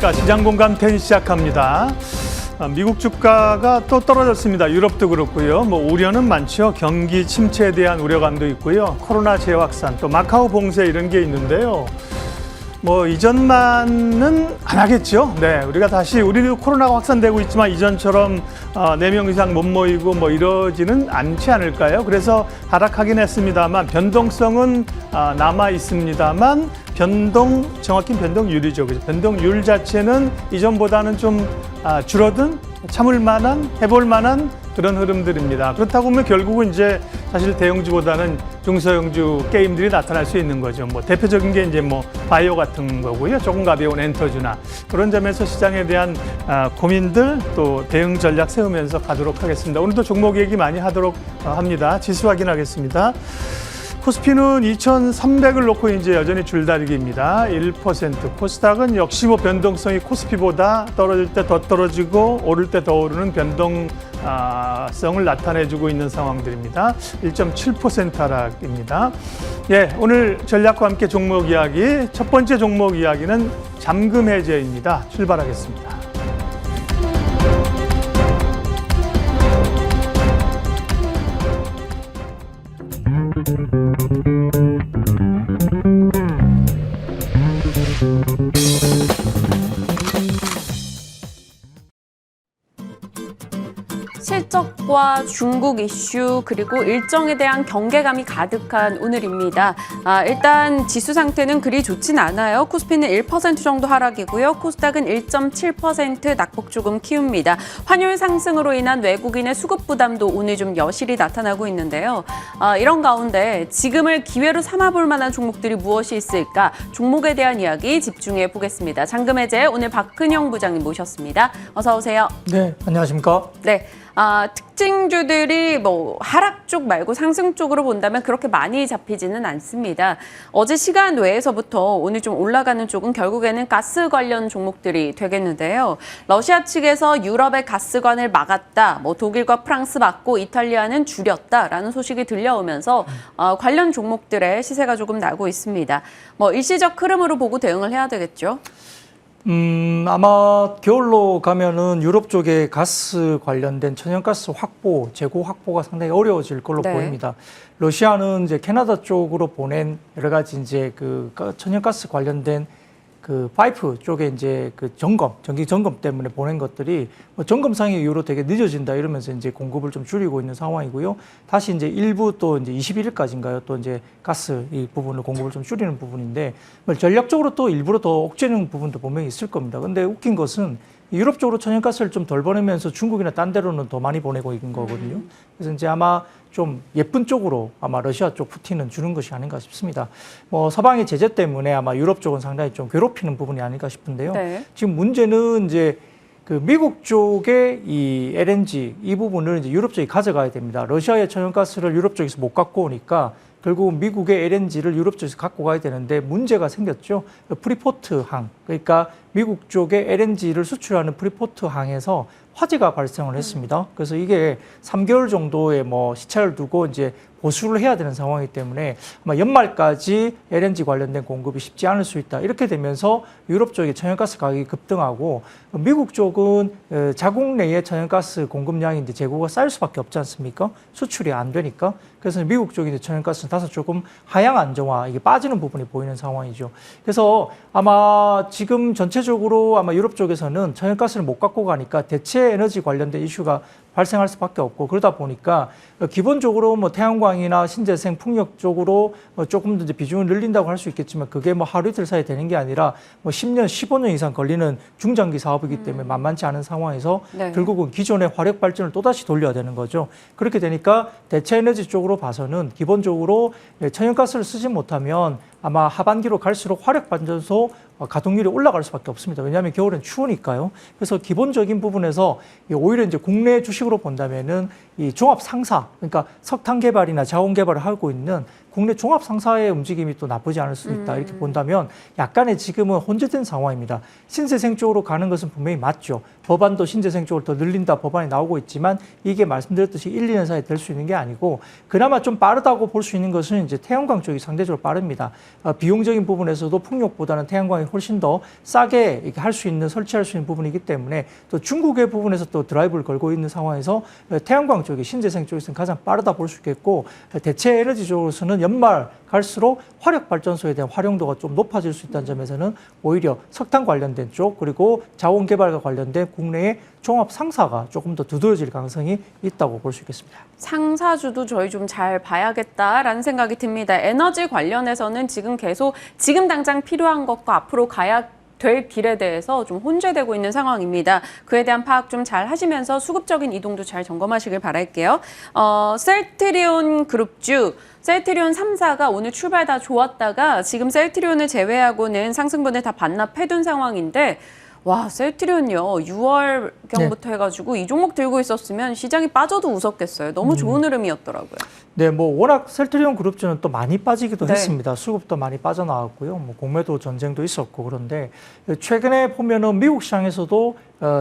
안녕하십니까. 시장공감 10 시작합니다. 미국 주가가 또 떨어졌습니다. 유럽도 그렇고요. 우려는 많죠. 경기 침체에 대한 우려감도 있고요. 코로나 재확산, 또 마카오 봉쇄 이런 게 있는데요. 이전만은 안 하겠죠. 네, 우리가 다시 우리도 코로나가 확산되고 있지만 이전처럼 4명 이상 못 모이고 이러지는 않지 않을까요? 그래서 하락하긴 했습니다만 변동성은 남아 있습니다만 정확히 변동률이죠. 그래서 변동률 자체는 이전보다는 좀 줄어든 참을 만한, 해볼 만한 그런 흐름들입니다. 그렇다고 보면 결국은 이제 사실 대형주보다는 중소형주 게임들이 나타날 수 있는 거죠. 대표적인 게 이제 바이오 같은 거고요. 조금 가벼운 엔터주나 그런 점에서 시장에 대한 고민들 또 대응 전략 세우면서 가도록 하겠습니다. 오늘도 종목 얘기 많이 하도록 합니다. 지수 확인하겠습니다. 코스피는 2,300을 놓고 이제 여전히 줄다리기입니다. 1%. 코스닥은 역시 변동성이 코스피보다 떨어질 때 더 떨어지고 오를 때 더 오르는 변동성을 나타내주고 있는 상황들입니다. 1.7% 하락입니다. 예, 오늘 전략과 함께 종목 이야기. 첫 번째 종목 이야기는 잠금 해제입니다. 출발하겠습니다. 실적과 중국 이슈 그리고 일정에 대한 경계감이 가득한 오늘입니다. 일단 지수 상태는 그리 좋진 않아요. 코스피는 1% 정도 하락이고요. 코스닥은 1.7% 낙폭 조금 키웁니다. 환율 상승으로 인한 외국인의 수급 부담도 오늘 좀 여실히 나타나고 있는데요. 이런 가운데 지금을 기회로 삼아볼 만한 종목들이 무엇이 있을까? 종목에 대한 이야기 집중해 보겠습니다. 잠금해제 오늘 박근영 부장님 모셨습니다. 어서 오세요. 네, 안녕하십니까? 네. 특징주들이 하락 쪽 말고 상승 쪽으로 본다면 그렇게 많이 잡히지는 않습니다. 어제 시간 외에서부터 오늘 좀 올라가는 쪽은 결국에는 가스 관련 종목들이 되겠는데요. 러시아 측에서 유럽의 가스관을 막았다, 독일과 프랑스 막고 이탈리아는 줄였다라는 소식이 들려오면서 관련 종목들의 시세가 조금 나고 있습니다. 일시적 흐름으로 보고 대응을 해야 되겠죠. 아마 겨울로 가면은 유럽 쪽에 가스 관련된 천연가스 확보, 재고 확보가 상당히 어려워질 걸로 네. 보입니다. 러시아는 이제 캐나다 쪽으로 보낸 여러 가지 이제 천연가스 관련된 파이프 쪽에 이제 전기 점검 때문에 보낸 것들이 점검상의 이유로 되게 늦어진다 이러면서 이제 공급을 좀 줄이고 있는 상황이고요. 다시 이제 일부 또 이제 21일까지인가요? 또 이제 가스 이 부분을 공급을 좀 줄이는 부분인데 전략적으로 또 일부러 더 억제는 부분도 분명히 있을 겁니다. 근데 웃긴 것은 유럽 쪽으로 천연가스를 좀 덜 보내면서 중국이나 딴 데로는 더 많이 보내고 있는 거거든요. 그래서 이제 아마 좀 예쁜 쪽으로 아마 러시아 쪽 푸틴은 주는 것이 아닌가 싶습니다. 서방의 제재 때문에 아마 유럽 쪽은 상당히 좀 괴롭히는 부분이 아닐까 싶은데요. 네. 지금 문제는 이제 미국 쪽의 이 LNG 이 부분을 이제 유럽 쪽이 가져가야 됩니다. 러시아의 천연가스를 유럽 쪽에서 못 갖고 오니까 결국 미국의 LNG를 유럽 쪽에서 갖고 가야 되는데 문제가 생겼죠. 프리포트 항, 그러니까 미국 쪽에 LNG를 수출하는 프리포트 항에서 화재가 발생을 했습니다. 그래서 이게 3개월 정도의 시차를 두고 이제 보수를 해야 되는 상황이기 때문에 아마 연말까지 LNG 관련된 공급이 쉽지 않을 수 있다. 이렇게 되면서 유럽 쪽의 천연가스 가격이 급등하고 미국 쪽은 자국 내의 천연가스 공급량이 이제 재고가 쌓일 수밖에 없지 않습니까? 수출이 안 되니까. 그래서 미국 쪽의 천연가스는 다소 조금 하향 안정화, 이게 빠지는 부분이 보이는 상황이죠. 그래서 아마 지금 전체적으로 아마 유럽 쪽에서는 천연가스를 못 갖고 가니까 대체 에너지 관련된 이슈가 발생할 수밖에 없고, 그러다 보니까 기본적으로 태양광이나 신재생 풍력 쪽으로 조금 더 이제 비중을 늘린다고 할 수 있겠지만 그게 하루 이틀 사이에 되는 게 아니라 10년, 15년 이상 걸리는 중장기 사업이기 때문에 만만치 않은 상황에서 네. 결국은 기존의 화력 발전을 또다시 돌려야 되는 거죠. 그렇게 되니까 대체 에너지 쪽으로 봐서는 기본적으로 천연가스를 쓰지 못하면 아마 하반기로 갈수록 화력발전소 가동률이 올라갈 수밖에 없습니다. 왜냐하면 겨울엔 추우니까요. 그래서 기본적인 부분에서 오히려 이제 국내 주식 식으로 본다면은 이 종합 상사, 그러니까 석탄 개발이나 자원 개발을 하고 있는 국내 종합 상사의 움직임이 또 나쁘지 않을 수 있다. 이렇게 본다면 약간의 지금은 혼재된 상황입니다. 신재생 쪽으로 가는 것은 분명히 맞죠. 법안도 신재생 쪽으로 더 늘린다 법안이 나오고 있지만 이게 말씀드렸듯이 1, 2년 사이에 될 수 있는 게 아니고 그나마 좀 빠르다고 볼 수 있는 것은 이제 태양광 쪽이 상대적으로 빠릅니다. 비용적인 부분에서도 풍력보다는 태양광이 훨씬 더 싸게 이렇게 할 수 있는 설치할 수 있는 부분이기 때문에 또 중국의 부분에서 또 드라이브를 걸고 있는 상황에서 태양광 쪽이 신재생 쪽에서는 가장 빠르다 볼 수 있겠고 대체 에너지 쪽으로서는 연말 갈수록 화력 발전소에 대한 활용도가 좀 높아질 수 있다는 점에서는 오히려 석탄 관련된 쪽 그리고 자원 개발과 관련된 국내의 종합 상사가 조금 더 두드러질 가능성이 있다고 볼 수 있겠습니다. 상사주도 저희 좀 잘 봐야겠다라는 생각이 듭니다. 에너지 관련해서는 지금 당장 필요한 것과 앞으로 가야 될 길에 대해서 좀 혼재되고 있는 상황입니다. 그에 대한 파악 좀 잘 하시면서 수급적인 이동도 잘 점검하시길 바랄게요. 셀트리온 그룹주, 셀트리온 3사가 오늘 출발 다 좋았다가 지금 셀트리온을 제외하고는 상승분을 다 반납해둔 상황인데 와, 셀트리온요. 6월경부터 해가지고 이 종목 들고 있었으면 시장이 빠져도 웃었겠어요. 너무 좋은 흐름이었더라고요. 네, 뭐 워낙 셀트리온 그룹주는 또 많이 빠지기도 네. 했습니다. 수급도 많이 빠져나왔고요. 뭐 공매도 전쟁도 있었고 그런데 최근에 보면은 미국 시장에서도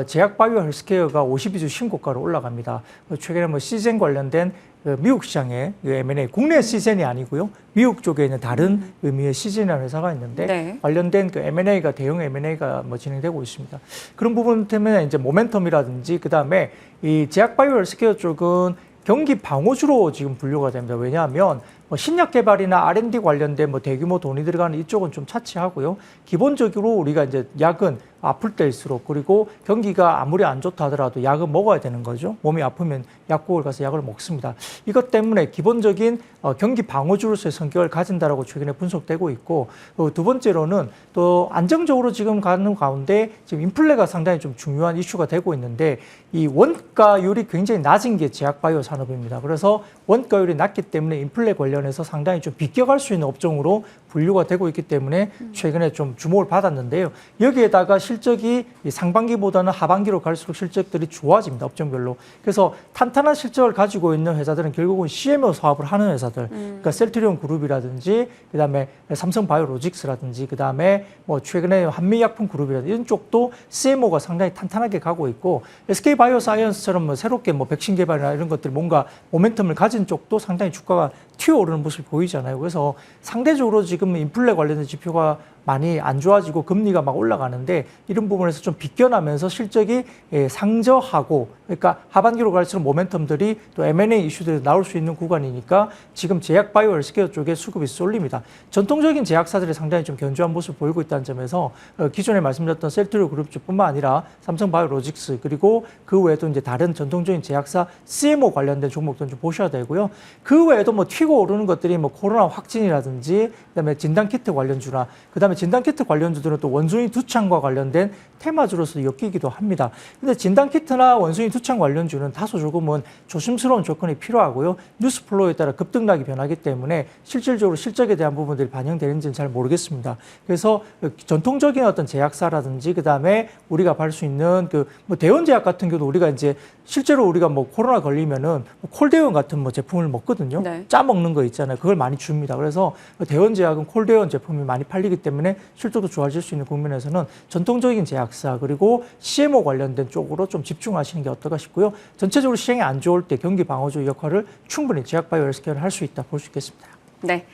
제약 바이오 헬스케어가 52주 신고가로 올라갑니다. 최근에 뭐 시젠 관련된 미국 시장의 M&A, 국내 시젠이 아니고요. 미국 쪽에 있는 다른 의미의 시젠이라는 회사가 있는데 네. 관련된 그 M&A가 대형 M&A가 뭐 진행되고 있습니다. 그런 부분 때문에 이제 모멘텀이라든지 그다음에 이 제약 바이오 헬스케어 쪽은 경기 방어주로 지금 분류가 됩니다. 왜냐하면 뭐 신약 개발이나 R&D 관련된 뭐 대규모 돈이 들어가는 이쪽은 좀 차치하고요. 기본적으로 우리가 이제 약은 아플 때일수록 그리고 경기가 아무리 안 좋다 하더라도 약은 먹어야 되는 거죠. 몸이 아프면 약국을 가서 약을 먹습니다. 이것 때문에 기본적인 경기 방어주로서의 성격을 가진다라고 최근에 분석되고 있고 두 번째로는 또 안정적으로 지금 가는 가운데 지금 인플레가 상당히 좀 중요한 이슈가 되고 있는데 이 원가율이 굉장히 낮은 게 제약바이오 산업입니다. 그래서 원가율이 낮기 때문에 인플레 관련해서 상당히 좀 비껴갈 수 있는 업종으로 분류가 되고 있기 때문에 최근에 좀 주목을 받았는데요. 여기에다가 실적이 상반기보다는 하반기로 갈수록 실적들이 좋아집니다. 업종별로. 그래서 탄탄한 실적을 가지고 있는 회사들은 결국은 CMO 사업을 하는 회사들. 그러니까 셀트리온 그룹이라든지 그다음에 삼성바이오로직스라든지 그다음에 뭐 최근에 한미약품 그룹이라든지 이런 쪽도 CMO가 상당히 탄탄하게 가고 있고 SK바이오사이언스처럼 뭐 새롭게 뭐 백신 개발이나 이런 것들 뭔가 모멘텀을 가진 쪽도 상당히 주가가 튀어오르는 모습이 보이잖아요. 그래서 상대적으로 지금 인플레 관련된 지표가 많이 안 좋아지고 금리가 막 올라가는데 이런 부분에서 좀 비껴나면서 실적이 상저하고 그러니까 하반기로 갈수록 모멘텀들이 또 M&A 이슈들이 나올 수 있는 구간이니까 지금 제약 바이오 헬스케어 쪽에 수급이 쏠립니다. 전통적인 제약사들이 상당히 좀 견조한 모습을 보이고 있다는 점에서 기존에 말씀드렸던 셀트리온 그룹뿐만 아니라 삼성바이오로직스 그리고 그 외에도 이제 다른 전통적인 제약사 CMO 관련된 종목들은 좀 보셔야 되고요. 그 외에도 뭐 튀고 오르는 것들이 뭐 코로나 확진이라든지 그다음에 진단키트 관련주나 그다음에 진단키트 관련주들은 또 원숭이 두창과 관련된 테마주로서 엮이기도 합니다. 근데 진단키트나 원숭이 두창 관련주는 다소 조금은 조심스러운 조건이 필요하고요. 뉴스 플로우에 따라 급등락이 변하기 때문에 실질적으로 실적에 대한 부분들이 반영되는지는 잘 모르겠습니다. 그래서 전통적인 어떤 제약사라든지 그다음에 우리가 볼 수 있는 그 뭐 대원제약 같은 경우도 우리가 이제 실제로 우리가 뭐 코로나 걸리면은 콜대원 같은 뭐 제품을 먹거든요. 네. 짜 먹는 거 있잖아요. 그걸 많이 줍니다. 그래서 대원제약은 콜대원 제품이 많이 팔리기 때문에 실적도 좋아질 수 있는 국면에서는 전통적인 제약사 그리고 CMO 관련된 쪽으로 좀 집중하시는 게 어떨까 싶고요. 전체적으로 시장이 안 좋을 때 경기 방어주 역할을 충분히 제약바이오 헬스케어를 할 수 있다 볼 수 있겠습니다. 네.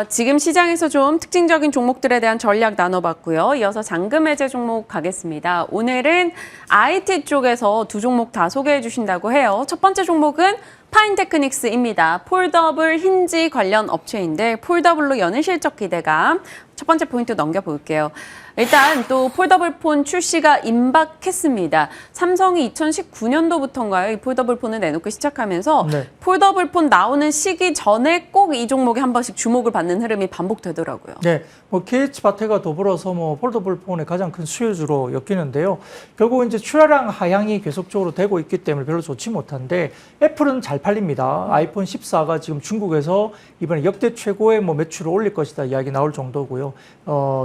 지금 시장에서 좀 특징적인 종목들에 대한 전략 나눠봤고요. 이어서 잔금 해제 종목 가겠습니다. 오늘은 IT 쪽에서 두 종목 다 소개해 주신다고 해요. 첫 번째 종목은 파인테크닉스입니다. 폴더블 힌지 관련 업체인데 폴더블로 여는 실적 기대감. 첫 번째 포인트 넘겨볼게요. 일단 또 폴더블 폰 출시가 임박했습니다. 삼성이 2019년도부터인가요? 이 폴더블 폰을 내놓고 시작하면서 네. 폴더블 폰 나오는 시기 전에 꼭 이 종목에 한 번씩 주목을 받는 흐름이 반복되더라고요. 네, 뭐 KH바테가 더불어서 뭐 폴더블 폰의 가장 큰 수요주로 엮이는데요. 결국 이제 출하량 하향이 계속적으로 되고 있기 때문에 별로 좋지 못한데 애플은 잘 팔립니다. 아이폰 14가 지금 중국에서 이번에 역대 최고의 뭐 매출을 올릴 것이다 이야기 나올 정도고요.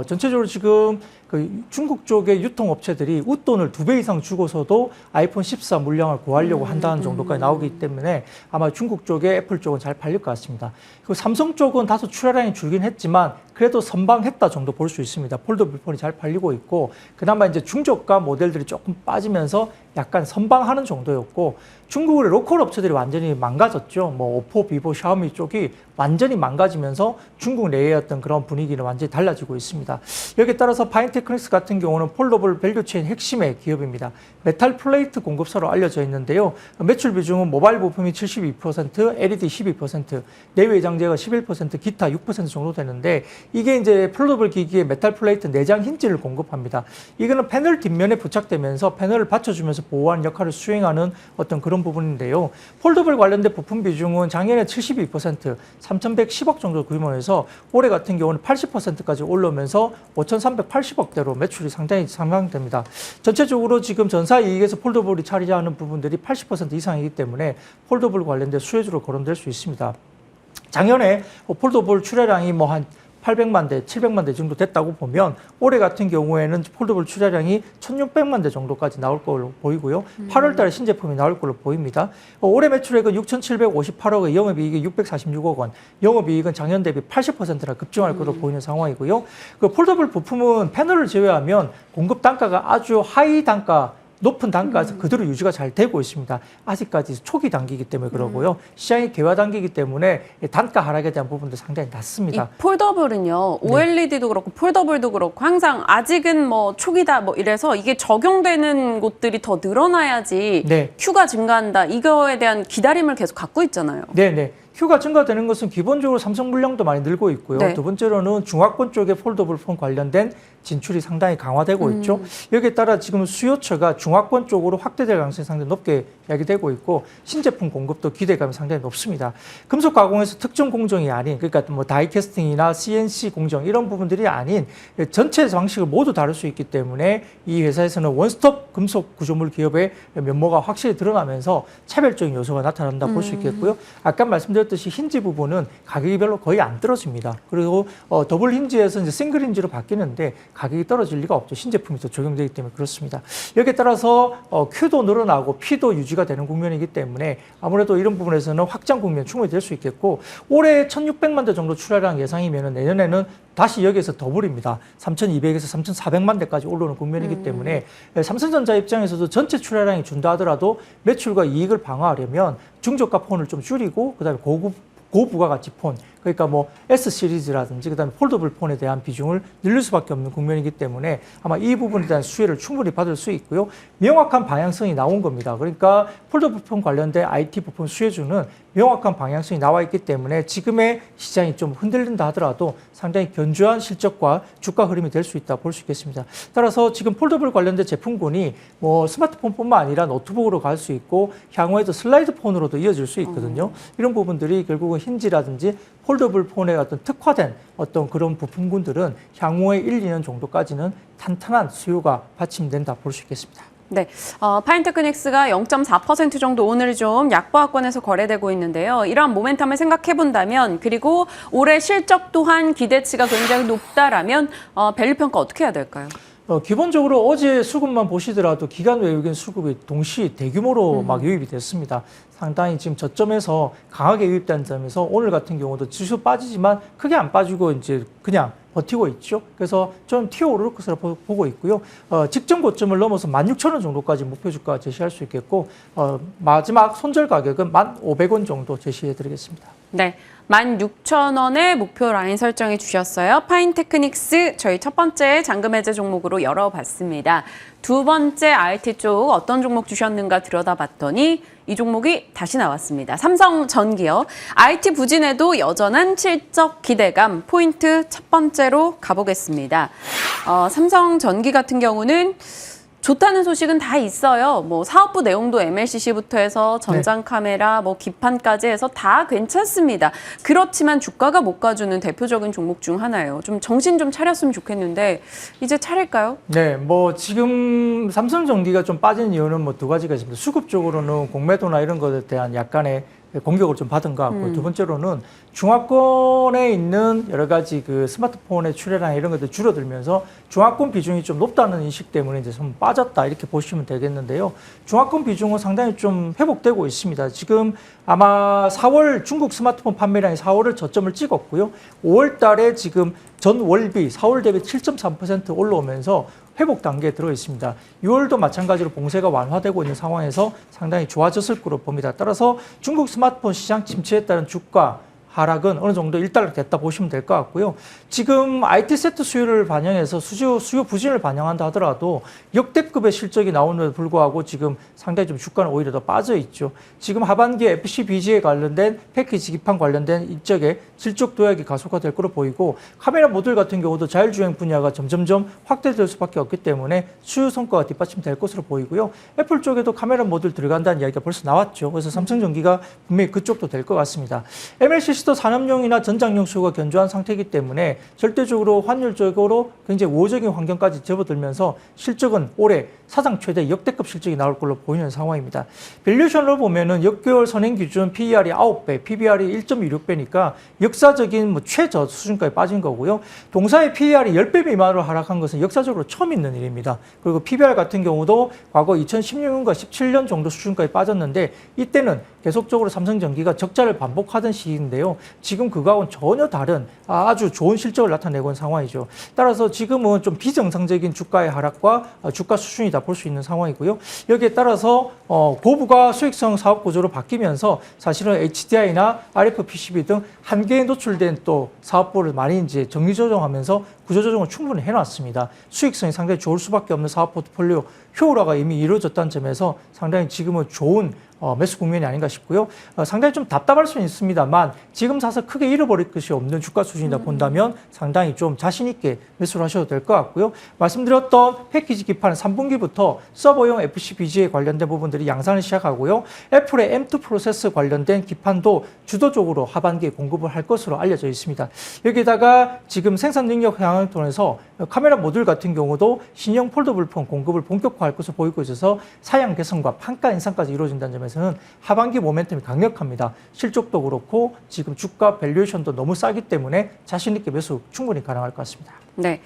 전체적으로 지금 그 중국 쪽의 유통업체들이 웃돈을 2배 이상 주고서도 아이폰 14 물량을 구하려고 한다는 정도까지 나오기 때문에 아마 중국 쪽에 애플 쪽은 잘 팔릴 것 같습니다. 그리고 삼성 쪽은 다소 출하량이 줄긴 했지만 그래도 선방했다 정도 볼 수 있습니다. 폴더블 폰이 잘 팔리고 있고 그나마 이제 중저가 모델들이 조금 빠지면서 약간 선방하는 정도였고 중국의 로컬 업체들이 완전히 망가졌죠. 뭐 오포, 비보, 샤오미 쪽이 완전히 망가지면서 중국 내의 어떤 그런 분위기는 완전히 달라지고 있습니다. 여기에 따라서 파인테크닉스 같은 경우는 폴더블 밸류체인 핵심의 기업입니다. 메탈 플레이트 공급사로 알려져 있는데요. 매출 비중은 모바일 부품이 72%, LED 12%, 내외장재가 11%, 기타 6% 정도 되는데 이게 이제 폴더블 기기에 메탈 플레이트 내장 힌지를 공급합니다. 이거는 패널 뒷면에 부착되면서 패널을 받쳐주면서 보호하는 역할을 수행하는 어떤 그런 부분인데요. 폴더블 관련된 부품 비중은 작년에 72%, 3,110억 정도 규모에서 올해 같은 경우는 80%까지 올라오면서 5,380억대로 매출이 상당히 상당됩니다. 전체적으로 지금 전사 이익에서 폴더블이 차지하는 부분들이 80% 이상이기 때문에 폴더블 관련된 수혜주로 거론될 수 있습니다. 작년에 폴더블 출하량이 뭐 한 800만 대, 700만 대 정도 됐다고 보면 올해 같은 경우에는 폴더블 출하량이 1,600만 대 정도까지 나올 걸로 보이고요. 8월 달에 신제품이 나올 걸로 보입니다. 올해 매출액은 6,758억에 영업이익이 646억 원, 영업이익은 작년 대비 80%나 급증할 걸로 보이는 상황이고요. 그 폴더블 부품은 패널을 제외하면 공급 단가가 아주 하이 단가 높은 단가에서 그대로 유지가 잘 되고 있습니다. 아직까지 초기 단기이기 때문에 그러고요. 시장이 개화 단기이기 때문에 단가 하락에 대한 부분도 상당히 낮습니다. 이 폴더블은요, OLED도 그렇고 폴더블도 그렇고 항상 아직은 뭐 초기다 뭐 이래서 이게 적용되는 곳들이 더 늘어나야지 네. Q가 증가한다. 이거에 대한 기다림을 계속 갖고 있잖아요. 네네. Q가 증가되는 것은 기본적으로 삼성 물량도 많이 늘고 있고요. 네. 두 번째로는 중화권 쪽에 폴더블 폰 관련된 진출이 상당히 강화되고 있죠. 여기에 따라 지금 수요처가 중화권 쪽으로 확대될 가능성이 상당히 높게 이야기되고 있고 신제품 공급도 기대감이 상당히 높습니다. 금속 가공에서 특정 공정이 아닌 그러니까 뭐 다이캐스팅이나 CNC 공정 이런 부분들이 아닌 전체 방식을 모두 다룰 수 있기 때문에 이 회사에서는 원스톱 금속 구조물 기업의 면모가 확실히 드러나면서 차별적인 요소가 나타난다 볼 수 있겠고요. 아까 말씀드렸듯이 힌지 부분은 가격이 별로 거의 안 떨어집니다. 그리고 더블 힌지에서 이제 싱글 힌지로 바뀌는데 가격이 떨어질 리가 없죠. 신제품이 또 적용되기 때문에 그렇습니다. 여기에 따라서 Q도 늘어나고 P도 유지가 되는 국면이기 때문에 아무래도 이런 부분에서는 확장 국면 충분히 될 수 있겠고 올해 1,600만 대 정도 출하량 예상이면 내년에는 다시 여기에서 더블입니다. 3,200에서 3,400만 대까지 올라오는 국면이기 때문에 삼성전자 입장에서도 전체 출하량이 준다 하더라도 매출과 이익을 방어하려면 중저가 폰을 좀 줄이고 그다음에 고부가가치 폰, 그러니까 뭐 S 시리즈라든지 그다음에 폴더블 폰에 대한 비중을 늘릴 수밖에 없는 국면이기 때문에 아마 이 부분에 대한 수혜를 충분히 받을 수 있고요. 명확한 방향성이 나온 겁니다. 그러니까 폴더블 폰 관련된 IT 부품 수혜주는 명확한 방향성이 나와 있기 때문에 지금의 시장이 좀 흔들린다 하더라도 상당히 견조한 실적과 주가 흐름이 될 수 있다 볼 수 있겠습니다. 따라서 지금 폴더블 관련된 제품군이 뭐 스마트폰뿐만 아니라 노트북으로 갈 수 있고 향후에도 슬라이드 폰으로도 이어질 수 있거든요. 이런 부분들이 결국은 힌지라든지 폴더블 폰의 어떤 특화된 어떤 그런 부품군들은 향후에 1, 2년 정도까지는 탄탄한 수요가 받침된다 볼 수 있겠습니다. 네, 파인테크닉스가 0.4% 정도 오늘 좀 약보합권에서 거래되고 있는데요. 이러한 모멘텀을 생각해 본다면 그리고 올해 실적 또한 기대치가 굉장히 높다라면 밸류 평가 어떻게 해야 될까요? 기본적으로 어제 수급만 보시더라도 기간 외국인 수급이 동시 대규모로 막 유입이 됐습니다. 상당히 지금 저점에서 강하게 유입된 점에서 오늘 같은 경우도 지수 빠지지만 크게 안 빠지고 이제 그냥 버티고 있죠. 그래서 좀 튀어오를 것으로 보고 있고요. 직전 고점을 넘어서 16,000원 정도까지 목표 주가 제시할 수 있겠고 마지막 손절 가격은 1,500원 정도 제시해 드리겠습니다. 네, 16,000원의 목표 라인 설정해 주셨어요. 파인테크닉스 저희 첫 번째 잔금 해제 종목으로 열어봤습니다. 두 번째 IT 쪽 어떤 종목 주셨는가 들여다봤더니 이 종목이 다시 나왔습니다. 삼성전기요. IT 부진에도 여전한 실적 기대감 포인트 첫 번째로 가보겠습니다. 삼성전기 같은 경우는 좋다는 소식은 다 있어요. 뭐 사업부 내용도 MLCC부터 해서 전장 카메라, 뭐 기판까지 해서 다 괜찮습니다. 그렇지만 주가가 못 가주는 대표적인 종목 중 하나예요. 좀 정신 좀 차렸으면 좋겠는데 이제 차릴까요? 네, 뭐 지금 삼성전기가 좀 빠진 이유는 뭐 두 가지가 있습니다. 수급적으로는 공매도나 이런 것에 대한 약간의 공격을 좀 받은 것 같고, 두 번째로는 중화권에 있는 여러 가지 그 스마트폰의 출하량 이런 것들 줄어들면서 중화권 비중이 좀 높다는 인식 때문에 이제 좀 빠졌다 이렇게 보시면 되겠는데요. 중화권 비중은 상당히 좀 회복되고 있습니다. 지금 아마 4월 중국 스마트폰 판매량이 4월을 저점을 찍었고요. 5월 달에 지금 전 월비 4월 대비 7.3% 올라오면서 회복 단계에 들어 있습니다. 6월도 마찬가지로 봉쇄가 완화되고 있는 상황에서 상당히 좋아졌을 거로 봅니다. 따라서 중국 스마트폰 시장 침체에 따른 주가 하락은 어느 정도 일단락됐다 보시면 될 것 같고요. 지금 IT 세트 수요를 반영해서 수요 부진을 반영한다 하더라도 역대급의 실적이 나오는데도 불구하고 지금 상당히 좀 주가는 오히려 더 빠져 있죠. 지금 하반기에 FC BG에 관련된 패키지 기판 관련된 이쪽에 실적 도약이 가속화될 거로 보이고 카메라 모듈 같은 경우도 자율주행 분야가 점점점 확대될 수밖에 없기 때문에 수요 성과가 뒷받침될 것으로 보이고요. 애플 쪽에도 카메라 모듈 들어간다는 이야기가 벌써 나왔죠. 그래서 삼성전기가 분명히 그쪽도 될 것 같습니다. MLCC도 산업용이나 전장용 수요가 견조한 상태이기 때문에 절대적으로 환율적으로 굉장히 우호적인 환경까지 접어들면서 실적은 올해 사상 최대 역대급 실적이 나올 걸로 보이는 상황입니다. 밸류에이션으로 보면은 역개월 선행 기준 PER이 9배, PBR이 1.26배니까 역사적인 최저 수준까지 빠진 거고요. 동사의 PER이 10배 미만으로 하락한 것은 역사적으로 처음 있는 일입니다. 그리고 PBR 같은 경우도 과거 2016년과 17년 정도 수준까지 빠졌는데 이때는 계속적으로 삼성전기가 적자를 반복하던 시기인데요. 지금 그거하고는 전혀 다른 아주 좋은 실적을 나타내고 있는 상황이죠. 따라서 지금은 좀 비정상적인 주가의 하락과 주가 수준이다 볼 수 있는 상황이고요. 여기에 따라서 고부가 수익성 사업 구조로 바뀌면서 사실은 HDI나 RFPCB 등 한계에 노출된 또 사업부를 많이 이제 정리 조정하면서 구조 조정을 충분히 해놨습니다. 수익성이 상당히 좋을 수밖에 없는 사업 포트폴리오 효율화가 이미 이루어졌다는 점에서 상당히 지금은 좋은 매수 국면이 아닌가 싶고요. 상당히 좀 답답할 수는 있습니다만 지금 사서 크게 잃어버릴 것이 없는 주가 수준이다 본다면 상당히 좀 자신 있게 매수를 하셔도 될 것 같고요. 말씀드렸던 패키지 기판은 3분기부터 서버용 FC-BGA 관련된 부분들이 양산을 시작하고요. 애플의 M2 프로세스 관련된 기판도 주도적으로 하반기에 공급을 할 것으로 알려져 있습니다. 여기다가 지금 생산 능력 향을 통해서 카메라 모듈 같은 경우도 신형 폴더블 폰 공급을 본격화할 것으로 보이고 있어서 사양 개선과 판가 인상까지 이루어진다는 점에서는 하반기 모멘텀이 강력합니다. 실적도 그렇고 지금 주가 밸류에이션도 너무 싸기 때문에 자신 있게 매수 충분히 가능할 것 같습니다. 네.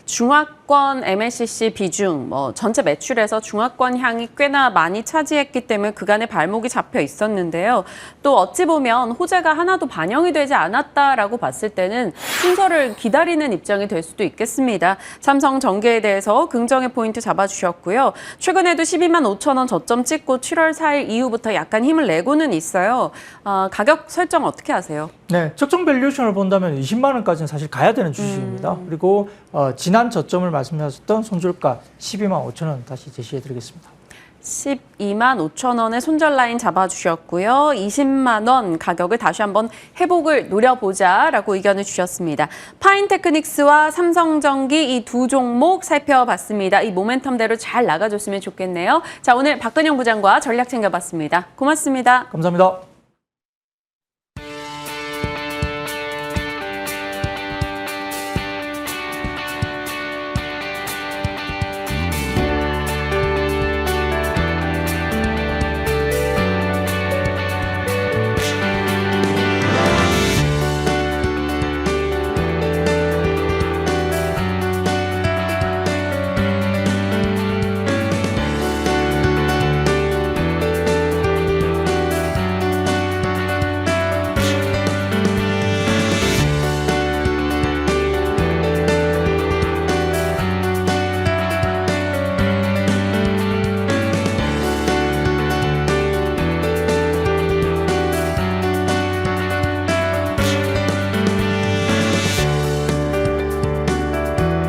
중화권 MLCC 비중, 전체 매출에서 중화권 향이 꽤나 많이 차지했기 때문에 그간의 발목이 잡혀 있었는데요. 또 어찌 보면 호재가 하나도 반영이 되지 않았다라고 봤을 때는 순서를 기다리는 입장이 될 수도 있겠습니다. 삼성전기에 대해서 긍정의 포인트 잡아주셨고요. 최근에도 12만 5천 원 저점 찍고 7월 4일 이후부터 약간 힘을 내고는 있어요. 가격 설정 어떻게 하세요? 네, 적정 밸류에이션을 본다면 20만 원까지는 사실 가야 되는 주식입니다. 그리고 지난 저점을 말씀하셨던 손절가 12만 5천 원 다시 제시해드리겠습니다. 12만 5천 원의 손절 라인 잡아주셨고요. 20만 원 가격을 다시 한번 회복을 노려보자라고 의견을 주셨습니다. 파인테크닉스와 삼성전기 이 두 종목 살펴봤습니다. 이 모멘텀대로 잘 나가줬으면 좋겠네요. 자, 오늘 박근영 부장과 전략 챙겨봤습니다. 고맙습니다. 감사합니다.